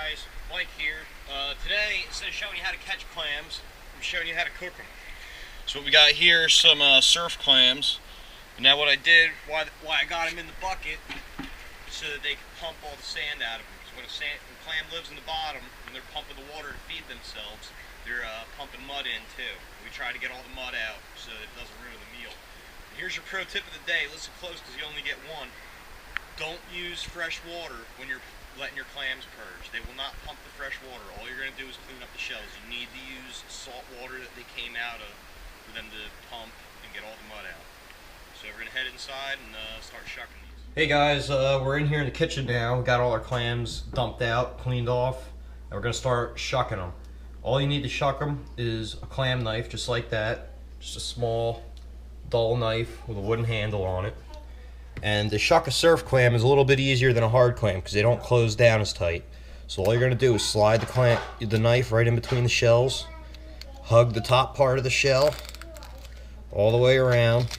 guys, Mike here. Today, instead of showing you how to catch clams, I'm showing you how to cook them. So what we got here is some surf clams. And now what I did, why I got them in the bucket, so that they can pump all the sand out of them. So when a clam lives in the bottom, when they're pumping the water to feed themselves, they're pumping mud in too. We try to get all the mud out so it doesn't ruin the meal. And here's your pro tip of the day. Listen close because you only get one. Don't use fresh water when you're letting your clams purge. They will not pump the fresh water. All you're going to do is clean up the shells. You need to use salt water that they came out of for them to pump and get all the mud out. So we're going to head inside and start shucking these. Hey guys, we're in here in the kitchen now. We got all our clams dumped out, cleaned off, and we're going to start shucking them. All you need to shuck them is a clam knife, just like that. Just a small, dull knife with a wooden handle on it. And to shuck a surf clam is a little bit easier than a hard clam because they don't close down as tight. So all you're going to do is slide the knife right in between the shells, hug the top part of the shell all the way around,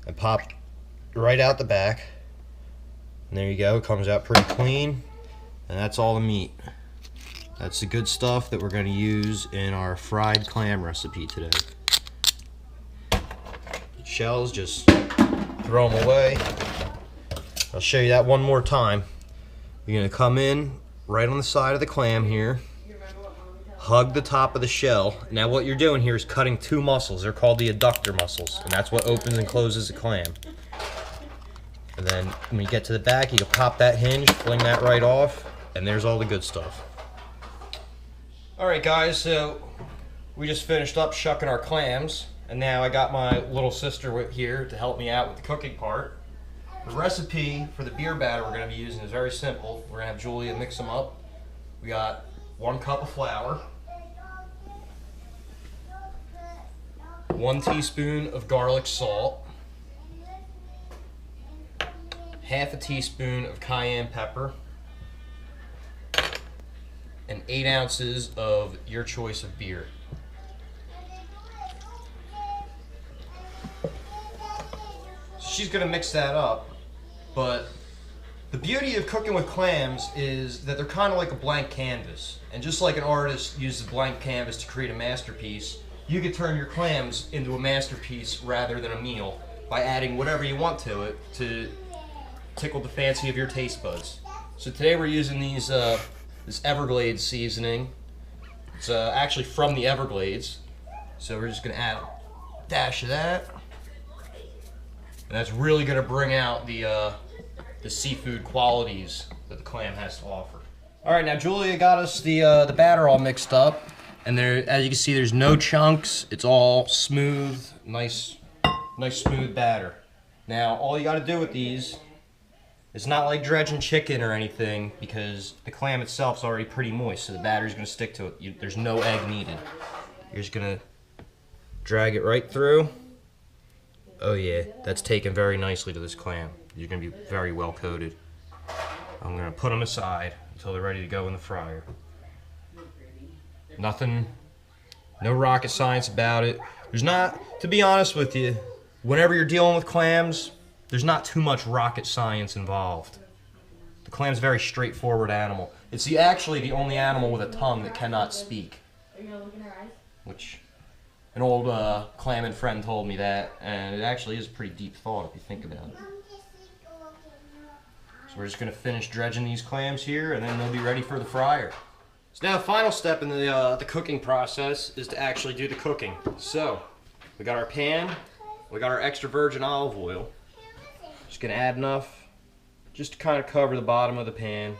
and pop right out the back. And there you go, it comes out pretty clean, and that's all the meat. That's the good stuff that we're going to use in our fried clam recipe today. Shells, just throw them away. I'll show you that one more time. You're going to come in right on the side of the clam here, hug the top of the shell. Now what you're doing here is cutting two muscles. They're called the adductor muscles, and that's what opens and closes the clam. And then when you get to the back, you can pop that hinge, fling that right off, and there's all the good stuff. Alright guys, so we just finished up shucking our clams, and now I got my little sister here to help me out with the cooking part. The recipe for the beer batter we're going to be using is very simple. We're going to have Julia mix them up. We got 1 cup of flour, 1 teaspoon of garlic salt, half a teaspoon of cayenne pepper, and 8 ounces of your choice of beer. She's gonna mix that up, but the beauty of cooking with clams is that they're kind of like a blank canvas. And just like an artist uses a blank canvas to create a masterpiece, you can turn your clams into a masterpiece rather than a meal by adding whatever you want to it to tickle the fancy of your taste buds. So today we're using these this Everglades seasoning. It's actually from the Everglades. So we're just gonna add a dash of that. And that's really going to bring out the seafood qualities that the clam has to offer. All right, now Julia got us the batter all mixed up, and there, as you can see, there's no chunks. It's all smooth, nice smooth batter. Now, all you got to do with these, it's not like dredging chicken or anything because the clam itself is already pretty moist, so the batter's going to stick to it. There's no egg needed. You're just going to drag it right through. Oh yeah, that's taken very nicely to this clam. You're going to be very well coated. I'm going to put them aside until they're ready to go in the fryer. Nothing, no rocket science about it. There's not, to be honest with you, whenever you're dealing with clams, there's not too much rocket science involved. The clam's a very straightforward animal. It's actually the only animal with a tongue that cannot speak. Are you going to look in her eyes? Which... an old clamming friend told me that, and it actually is a pretty deep thought if you think about it. So we're just going to finish dredging these clams here, and then they'll be ready for the fryer. So now the final step in the cooking process is to actually do the cooking. So we got our pan, we got our extra virgin olive oil. Just going to add enough just to kind of cover the bottom of the pan.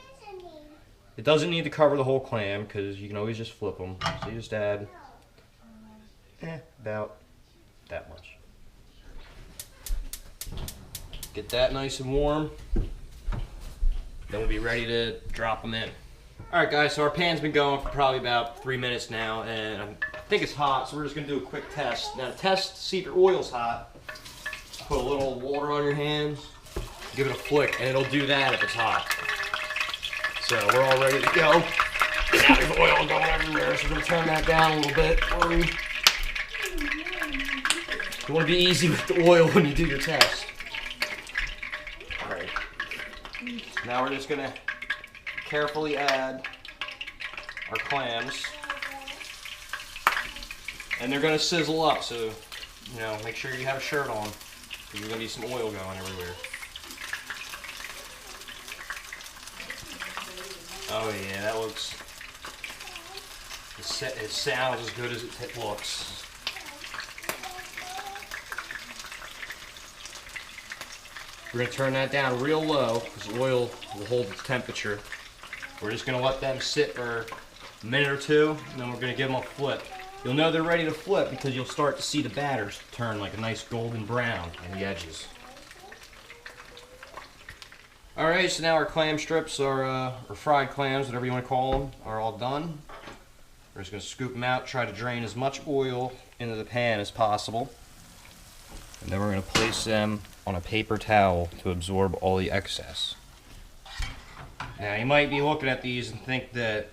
It doesn't need to cover the whole clam because you can always just flip them. So you just add about that much. Get that nice and warm. Then we'll be ready to drop them in. Alright guys, so our pan's been going for probably about 3 minutes now, and I think it's hot, so we're just going to do a quick test. Now to test to see if your oil's hot, put a little water on your hands, give it a flick, and it'll do that if it's hot. So we're all ready to go. Now there's oil going everywhere, so we're going to turn that down a little bit for you. You want to be easy with the oil when you do your test. Alright. Now we're just going to carefully add our clams. And they're gonna sizzle up, so, you know, make sure you have a shirt on, because there's gonna be some oil going everywhere. Oh yeah, that looks, it sounds as good as it looks. We're going to turn that down real low because the oil will hold its temperature. We're just going to let them sit for a minute or two, and then we're going to give them a flip. You'll know they're ready to flip because you'll start to see the batters turn like a nice golden brown on the edges. Alright, so now our clam strips or fried clams, whatever you want to call them, are all done. We're just going to scoop them out, try to drain as much oil into the pan as possible. And then we're going to place them on a paper towel to absorb all the excess. Now you might be looking at these and think that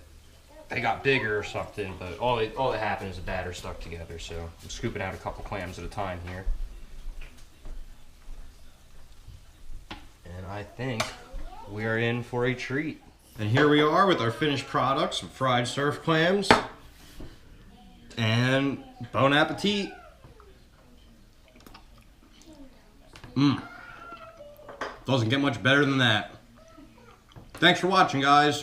they got bigger or something, but all that happened is the batter stuck together. So I'm scooping out a couple clams at a time here. And I think we are in for a treat. And here we are with our finished product, some fried surf clams. And bon appetit. Doesn't get much better than that. Thanks for watching, guys.